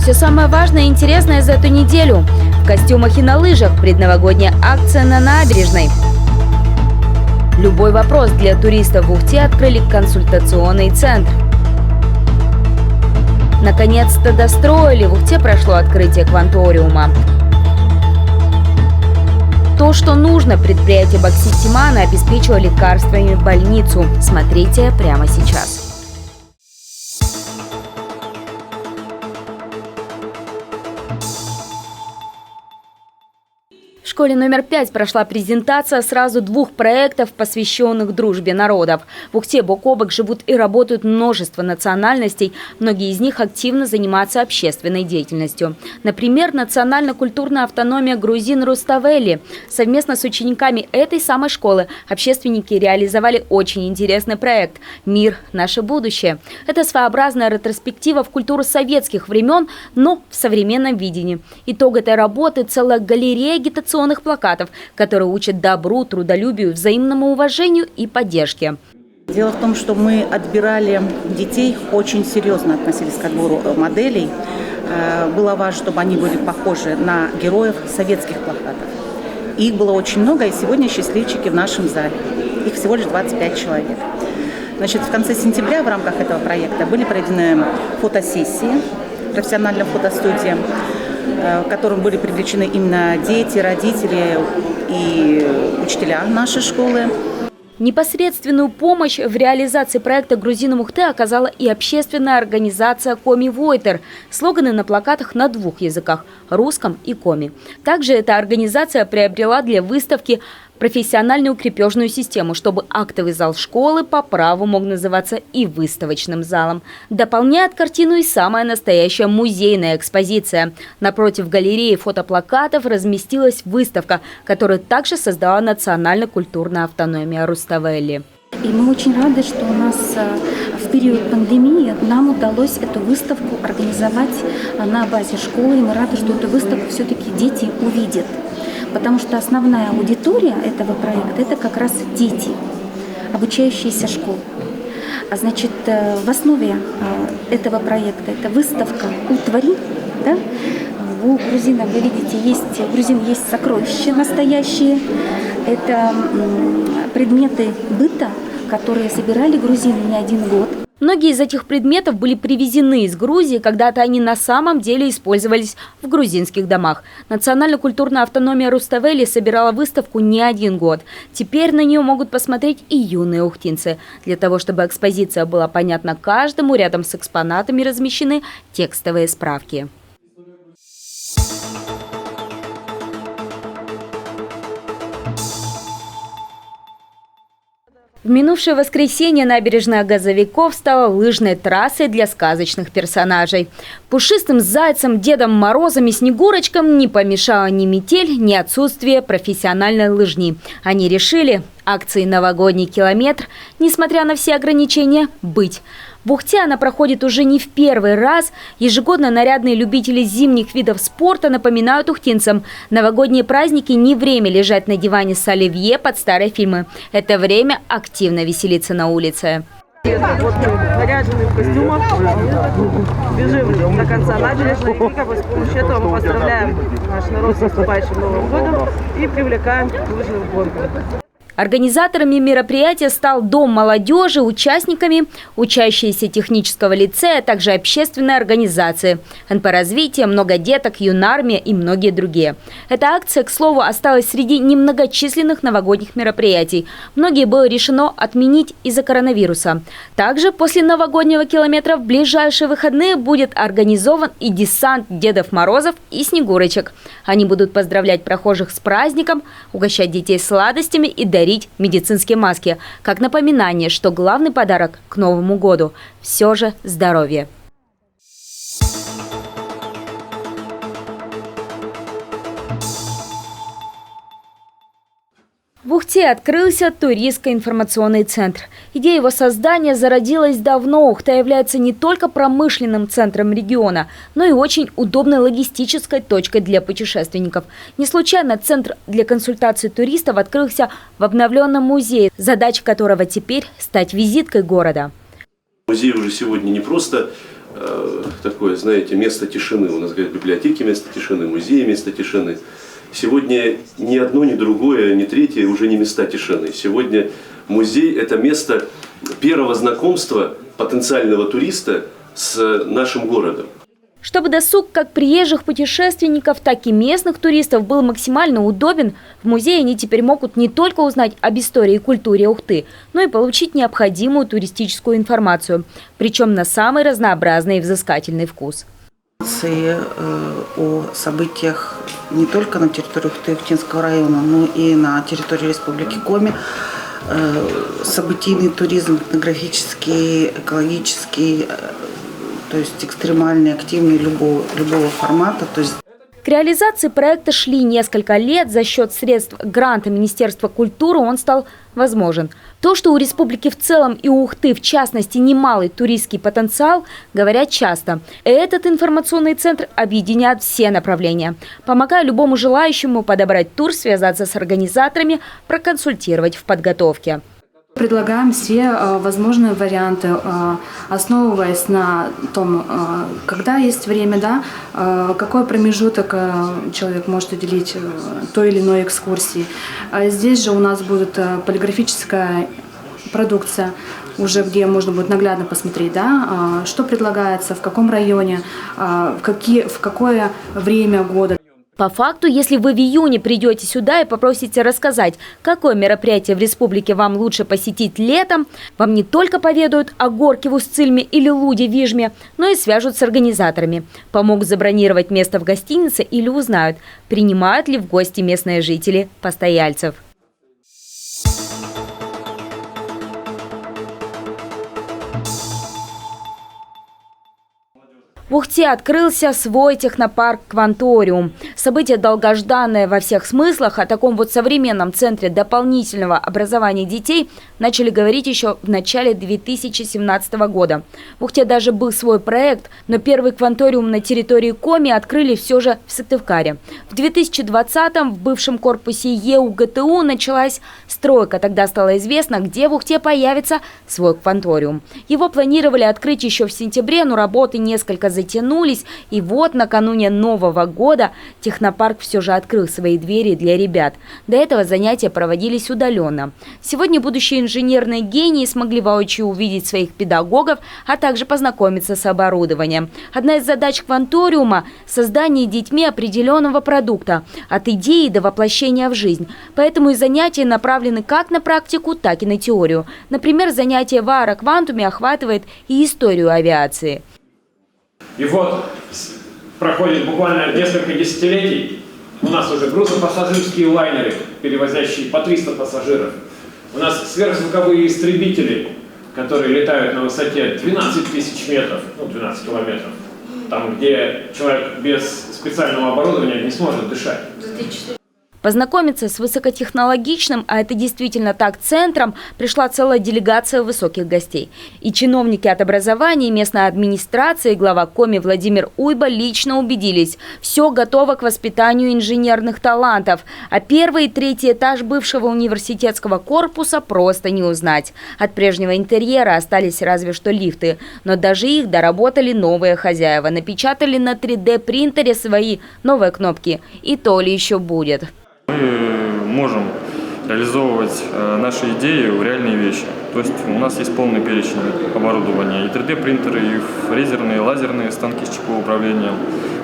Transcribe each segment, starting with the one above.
Все самое важное и интересное за эту неделю. В костюмах и на лыжах предновогодняя акция на набережной. Любой вопрос для туристов в Ухте открыли консультационный центр. Наконец-то достроили. В Ухте прошло открытие кванториума. То, что нужно, предприятие Бокситимана обеспечило лекарствами больницу. Смотрите прямо сейчас. В школе номер 5 прошла презентация сразу двух проектов, посвященных дружбе народов. В Ухте бок о бок живут и работают множество национальностей. Многие из них активно занимаются общественной деятельностью. Например, национально-культурная автономия грузин Руставели. Совместно с учениками этой самой школы общественники реализовали очень интересный проект «Мир. Наше будущее». Это своеобразная ретроспектива в культуру советских времен, но в современном видении. Итог этой работы – целая галерея агитационных плакатов, которые учат добру, трудолюбию, взаимному уважению и поддержке. Дело в том, что мы отбирали детей, очень серьезно относились к отбору моделей. Было важно, чтобы они были похожи на героев советских плакатов. Их было очень много, и сегодня счастливчики в нашем зале. Их всего лишь 25 человек. Значит, в конце сентября в рамках этого проекта были проведены фотосессии, профессиональная фотостудия, в котором были привлечены именно дети, родители и учителя нашей школы. Непосредственную помощь в реализации проекта «Грузинам Ухты» оказала и общественная организация «Коми Войтер». Слоганы на плакатах на двух языках – русском и коми. Также эта организация приобрела для выставки профессиональную крепежную систему, чтобы актовый зал школы по праву мог называться и выставочным залом. Дополняет картину и самая настоящая музейная экспозиция. Напротив галереи фотоплакатов разместилась выставка, которую также создала национально-культурная автономия Руставели. И мы очень рады, что у нас в период пандемии нам удалось эту выставку организовать на базе школы. И мы рады, что эту выставку все-таки дети увидят. Потому что основная аудитория этого проекта – это как раз дети, обучающиеся школы. А значит, в основе этого проекта это выставка «Утвари». Да? У грузинов, вы видите, у грузин есть сокровища настоящие. Это предметы быта, которые собирали грузины не один год. Многие из этих предметов были привезены из Грузии, когда-то они на самом деле использовались в грузинских домах. Национально-культурная автономия Руставели собирала выставку не один год. Теперь на нее могут посмотреть и юные ухтинцы. Для того, чтобы экспозиция была понятна каждому, рядом с экспонатами размещены текстовые справки. В минувшее воскресенье набережная Газовиков стала лыжной трассой для сказочных персонажей. Пушистым зайцам, Дедом Морозом и Снегурочкам не помешала ни метель, ни отсутствие профессиональной лыжни. Они решили акции «Новогодний километр», несмотря на все ограничения, быть. В Ухте она проходит уже не в первый раз. Ежегодно нарядные любители зимних видов спорта напоминают ухтинцам: новогодние праздники не время лежать на диване с оливье под старые фильмы. Это время активно веселиться на улице. Вот мы наряжены в костюмах, бежим до конца набережной, и с помощью этого мы поздравляем наш народ с наступающим Новым годом и привлекаем к лыжным гонкам. Организаторами мероприятия стал Дом молодежи, участниками учащиеся технического лицея, а также общественные организации НП «Развитие», «Много деток», «Юнармия» и многие другие. Эта акция, к слову, осталась среди немногочисленных новогодних мероприятий. Многие было решено отменить из-за коронавируса. Также после новогоднего километра в ближайшие выходные будет организован и десант Дедов Морозов и Снегурочек. Они будут поздравлять прохожих с праздником, угощать детей сладостями и дарить медицинские маски, как напоминание, что главный подарок к Новому году – все же здоровье. В Ухте открылся туристско-информационный центр. Идея его создания зародилась давно. Ухта является не только промышленным центром региона, но и очень удобной логистической точкой для путешественников. Не случайно центр для консультаций туристов открылся в обновленном музее, задача которого теперь – стать визиткой города. Музей уже сегодня не просто такое, знаете, место тишины. У нас говорят, библиотеки место тишины, музеи место тишины. Сегодня ни одно, ни другое, ни третье уже не места тишины. Сегодня музей – это место первого знакомства потенциального туриста с нашим городом. Чтобы досуг как приезжих путешественников, так и местных туристов был максимально удобен, в музее они теперь могут не только узнать об истории и культуре Ухты, но и получить необходимую туристическую информацию, причем на самый разнообразный и взыскательный вкус. О событиях не только на территории Ухты и Ухтинского района, но и на территории Республики Коми. Событийный туризм, этнографический, экологический, то есть экстремальный, активный любого формата. К реализации проекта шли несколько лет. За счет средств гранта Министерства культуры он стал возможен. То, что у республики в целом и у Ухты в частности немалый туристский потенциал, говорят часто. Этот информационный центр объединяет все направления, помогая любому желающему подобрать тур, связаться с организаторами, проконсультировать в подготовке. Предлагаем все возможные варианты, основываясь на том, когда есть время, да, какой промежуток человек может уделить той или иной экскурсии. Здесь же у нас будет полиграфическая продукция, уже где можно будет наглядно посмотреть, да, что предлагается, в каком районе, в какое время года. По факту, если вы в июне придете сюда и попросите рассказать, какое мероприятие в республике вам лучше посетить летом, вам не только поведают о горке в Устцильме или Луде в Вижме, но и свяжут с организаторами, помогут забронировать место в гостинице или узнают, принимают ли в гости местные жители постояльцев. В Ухте открылся свой технопарк «Кванториум». Событие долгожданное во всех смыслах. О таком вот современном центре дополнительного образования детей начали говорить еще в начале 2017 года. В Ухте даже был свой проект, но первый «Кванториум» на территории Коми открыли все же в Сыктывкаре. В 2020-м в бывшем корпусе ЕУГТУ началась стройка. Тогда стало известно, где в Ухте появится свой «Кванториум». Его планировали открыть еще в сентябре, но работы несколько затянулись, и вот накануне Нового года технопарк все же открыл свои двери для ребят. До этого занятия проводились удаленно. Сегодня будущие инженерные гении смогли воочию увидеть своих педагогов, а также познакомиться с оборудованием. Одна из задач «Кванториума» – создание детьми определенного продукта, от идеи до воплощения в жизнь. Поэтому и занятия направлены как на практику, так и на теорию. Например, занятие в аэроквантуме охватывает и историю авиации. И вот проходит буквально несколько десятилетий, у нас уже грузопассажирские лайнеры, перевозящие по 300 пассажиров. У нас сверхзвуковые истребители, которые летают на высоте 12 тысяч метров, 12 километров. Там, где человек без специального оборудования не сможет дышать. Познакомиться с высокотехнологичным, а это действительно так, центром пришла целая делегация высоких гостей. И чиновники от образования, и местной администрации, глава Коми Владимир Уйба лично убедились – все готово к воспитанию инженерных талантов. А первый и третий этаж бывшего университетского корпуса просто не узнать. От прежнего интерьера остались разве что лифты. Но даже их доработали новые хозяева. Напечатали на 3D-принтере свои новые кнопки. И то ли еще будет. Мы можем реализовывать наши идеи в реальные вещи. То есть у нас есть полный перечень оборудования. И 3D-принтеры, и фрезерные, лазерные станки с чиповым управлением,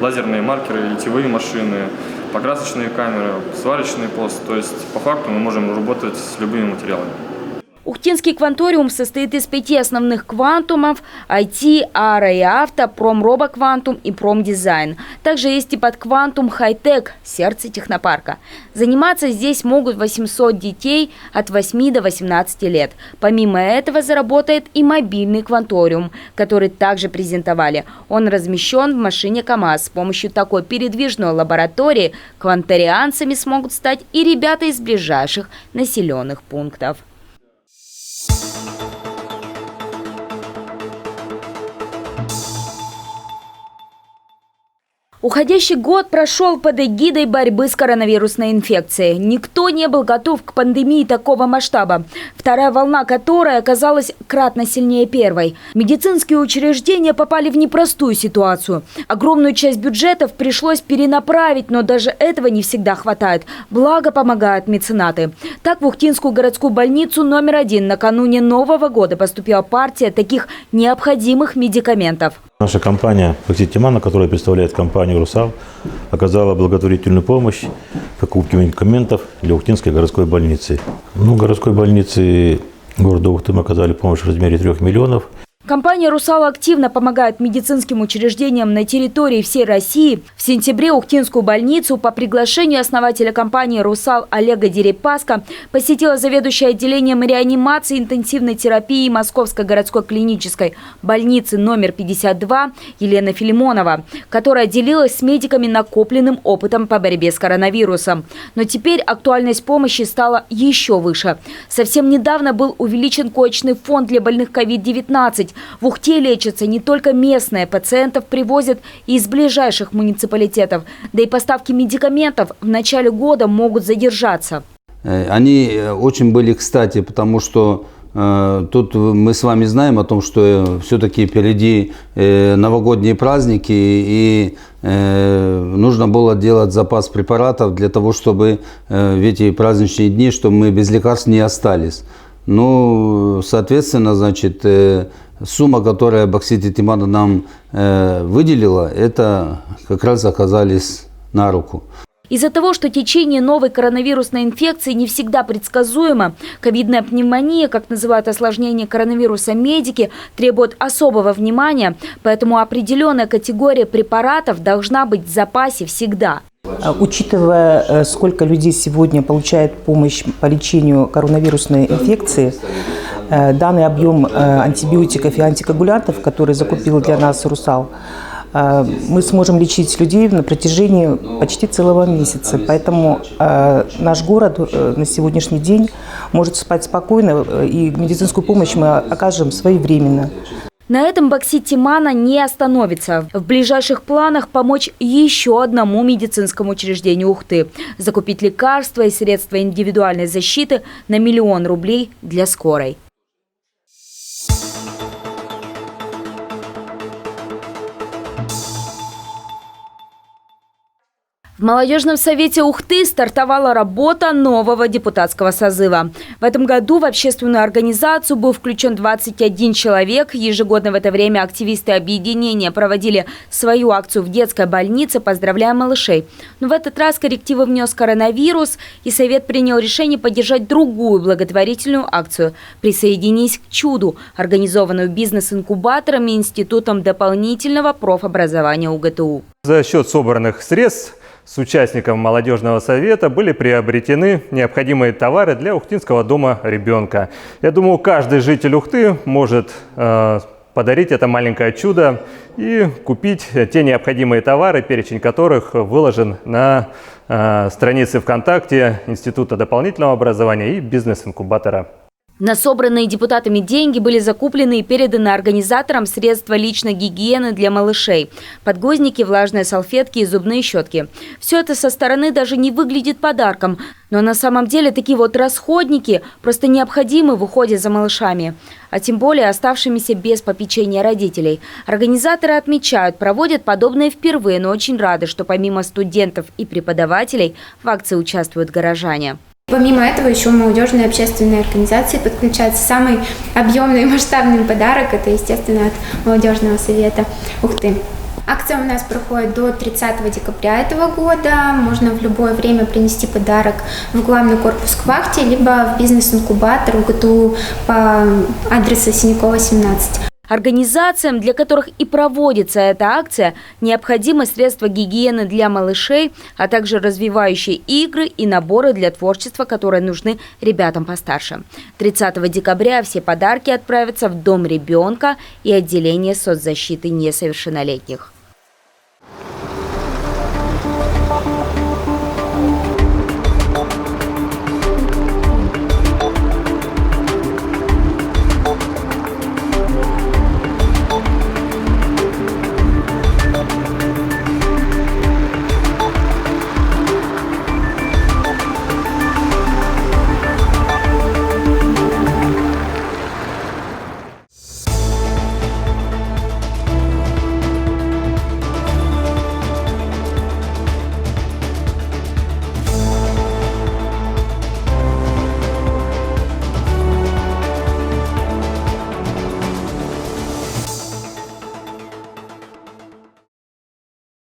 лазерные маркеры, литьевые машины, покрасочные камеры, сварочный пост. То есть по факту мы можем работать с любыми материалами. Ухтинский «Кванториум» состоит из 5 основных квантумов – IT, аэро и авто, промробоквантум и промдизайн. Также есть и подквантум хай-тек – сердце технопарка. Заниматься здесь могут 800 детей от 8 до 18 лет. Помимо этого заработает и мобильный «Кванториум», который также презентовали. Он размещен в машине КАМАЗ. С помощью такой передвижной лаборатории кванторианцами смогут стать и ребята из ближайших населенных пунктов. Уходящий год прошел под эгидой борьбы с коронавирусной инфекцией. Никто не был готов к пандемии такого масштаба, вторая волна которой оказалась кратно сильнее первой. Медицинские учреждения попали в непростую ситуацию. Огромную часть бюджетов пришлось перенаправить, но даже этого не всегда хватает. Благо помогают меценаты. Так в Ухтинскую городскую больницу номер 1 накануне Нового года поступила партия таких необходимых медикаментов. Наша компания «Боксит Тимана», которая представляет компанию «Русал», оказала благотворительную помощь в покупке медикаментов для Ухтинской городской больницы. Городской больнице города Ухты мы оказали помощь в размере 3 миллионов. Компания «Русал» активно помогает медицинским учреждениям на территории всей России. В сентябре Ухтинскую больницу по приглашению основателя компании «Русал» Олега Дерипаска посетила заведующая отделением реанимации и интенсивной терапии Московской городской клинической больницы номер 52 Елена Филимонова, которая делилась с медиками накопленным опытом по борьбе с коронавирусом. Но теперь актуальность помощи стала еще выше. Совсем недавно был увеличен коечный фонд для больных COVID-19. В Ухте лечатся не только местные, пациентов привозят и из ближайших муниципалитетов. Да и поставки медикаментов в начале года могут задержаться. Они очень были кстати, потому что тут мы с вами знаем о том, что все-таки впереди новогодние праздники, и нужно было делать запас препаратов для того, чтобы в эти праздничные дни, чтобы мы без лекарств не остались. Соответственно, значит, сумма, которую Боксит Тимана нам выделила, это как раз оказались на руку. Из-за того, что течение новой коронавирусной инфекции не всегда предсказуемо, ковидная пневмония, как называют осложнение коронавируса медики, требует особого внимания, поэтому определенная категория препаратов должна быть в запасе всегда. Учитывая, сколько людей сегодня получает помощь по лечению коронавирусной инфекции, данный объем антибиотиков и антикоагулянтов, который закупил для нас «Русал», мы сможем лечить людей на протяжении почти целого месяца. Поэтому наш город на сегодняшний день может спать спокойно, и медицинскую помощь мы окажем своевременно. На этом Боксит Тимана не остановится. В ближайших планах помочь еще одному медицинскому учреждению Ухты. Закупить лекарства и средства индивидуальной защиты на 1 миллион рублей для скорой. В молодежном совете Ухты стартовала работа нового депутатского созыва. В этом году в общественную организацию был включен 21 человек. Ежегодно в это время активисты объединения проводили свою акцию в детской больнице «Поздравляем малышей». Но в этот раз коррективы внес коронавирус, и совет принял решение поддержать другую благотворительную акцию «Присоединись к чуду», организованную бизнес-инкубатором и Институтом дополнительного профобразования УГТУ. За счет собранных средств с участником молодежного совета были приобретены необходимые товары для Ухтинского дома ребенка. Я думаю, каждый житель Ухты может подарить это маленькое чудо и купить те необходимые товары, перечень которых выложен на странице ВКонтакте Института дополнительного образования и бизнес-инкубатора. На собранные депутатами деньги были закуплены и переданы организаторам средства личной гигиены для малышей. Подгузники, влажные салфетки и зубные щетки. Все это со стороны даже не выглядит подарком. Но на самом деле такие вот расходники просто необходимы в уходе за малышами. А тем более оставшимися без попечения родителей. Организаторы отмечают, проводят подобное впервые, но очень рады, что помимо студентов и преподавателей в акции участвуют горожане. Помимо этого еще молодежные общественные организации подключаются. Самый объемный и масштабный подарок – это, естественно, от молодежного совета Ухты. Акция у нас проходит до 30 декабря этого года. Можно в любое время принести подарок в главный корпус к вахте, либо в бизнес-инкубатор УГТУ по адресу Синякова, 17. Организациям, для которых и проводится эта акция, необходимы средства гигиены для малышей, а также развивающие игры и наборы для творчества, которые нужны ребятам постарше. 30 декабря все подарки отправятся в Дом ребенка и отделение соцзащиты несовершеннолетних.